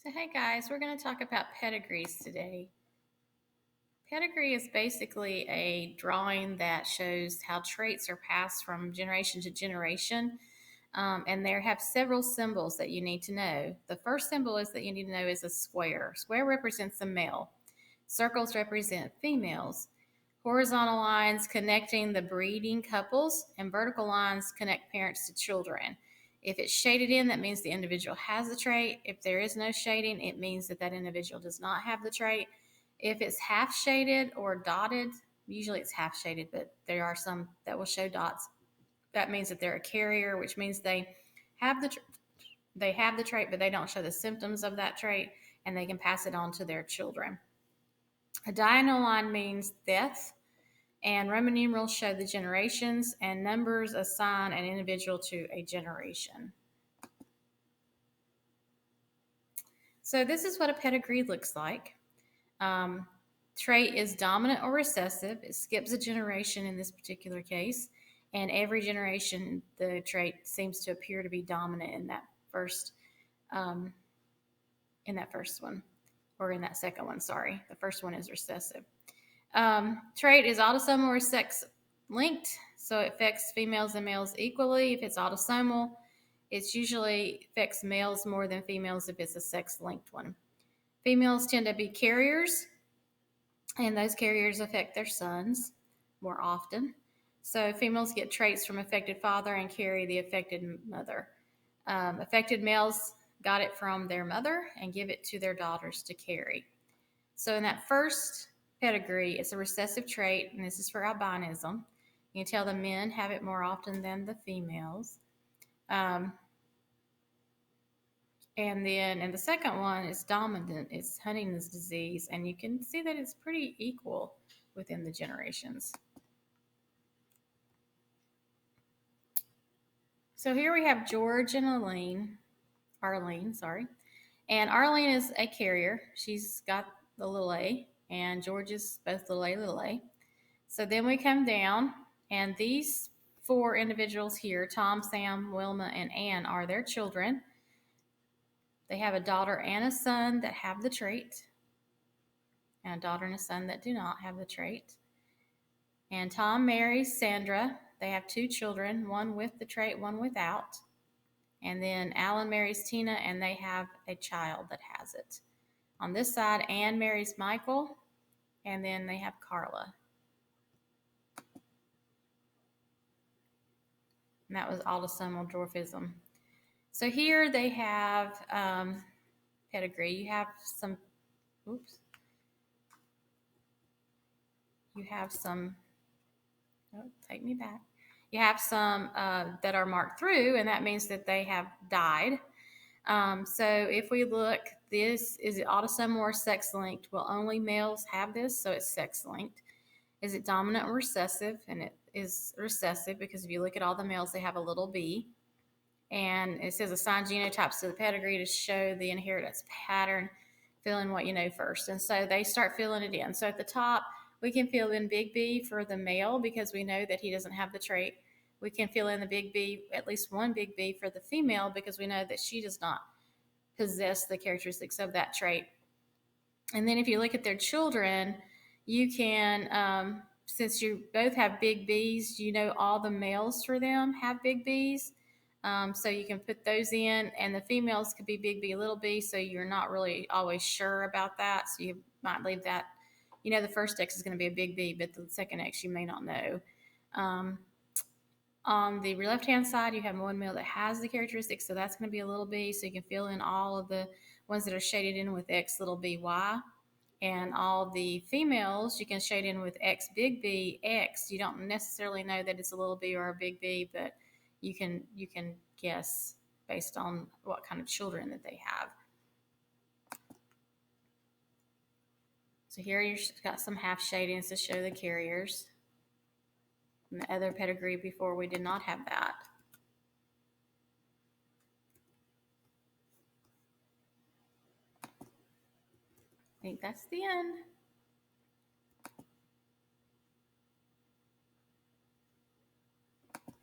So hey guys, we're going to talk about pedigrees today. Pedigree is basically a drawing that shows how traits are passed from generation to generation, and there have several symbols that you need to know. The first symbol is that you need to know is a square. Square represents a male. Circles represent females. Horizontal lines connecting the breeding couples, and vertical lines connect parents to children. If it's shaded in, that means the individual has the trait. If there is no shading, it means that that individual does not have the trait. If it's half shaded or dotted, usually it's half shaded, but there are some that will show dots. That means that they're a carrier, which means have the they have the trait, but they don't show the symptoms of that trait, and they can pass it on to their children. A diagonal line means death, and Roman numerals show the generations, and numbers assign an individual to a generation. So this is what a pedigree looks like. Um, Trait is dominant or recessive. It skips a generation in this particular case, and every generation the trait seems to appear to be dominant um, in that first one, or in that second one. Sorry, the first one is recessive. Trait is autosomal or sex linked, so it affects females and males equally. If it's autosomal, it usually affects males more than females if it's a sex linked one. Females tend to be carriers, and those carriers affect their sons more often. So females get traits from affected father and carry the affected mother. Affected males got it from their mother and give it to their daughters to carry. So in that first pedigree, it's a recessive trait, and this is for albinism. You can tell the men have it more often than the females. Um, and then in the second one, it's dominant. It's Huntington's disease, and you can see that it's pretty equal within the generations. So here we have George and Arlene, sorry. And Arlene is a carrier. She's got the little a, and George is both little a, little a. So then we come down, and these four individuals here, Tom, Sam, Wilma, and Ann, are their children. They have a daughter and a son that have the trait, and a daughter and a son that do not have the trait. And Tom marries Sandra. They have two children, one with the trait, one without. And then Alan marries Tina, and they have a child that has it. On this side, Ann marries Michael, and then they have Carla. And that was autosomal dwarfism. So here they have pedigree. You have some, oops. You have some, oh, take me back. You have some that are marked through, and that means that they have died. So if we look, this is it autosomal or sex linked? Well, only males have this, so it's sex linked. Is it dominant or recessive? And it is recessive because if you look at all the males, they have a little b. And it says assign genotypes to the pedigree to show the inheritance pattern. Fill in what you know first. And so they start filling it in. So at the top, we can fill in big B for the male because we know that he doesn't have the trait. We can fill in the big B, at least one big B for the female because we know that she does not possess the characteristics of that trait. And then if you look at their children, you can, since you both have big B's, you know all the males for them have big B's. So you can put those in, and the females could be big B, little b, so you're not really always sure about that. So you might leave that. You know the first X is going to be a big B, but the second X you may not know. On the left-hand side, you have one male that has the characteristics, so that's going to be a little b, so you can fill in all of the ones that are shaded in with X little b, Y. And all the females, you can shade in with X big B, X. You don't necessarily know that it's a little b or a big B, but you can guess based on what kind of children that they have. So here you've got some half shadings to show the carriers. In the other pedigree before, we did not have that. I think that's the end.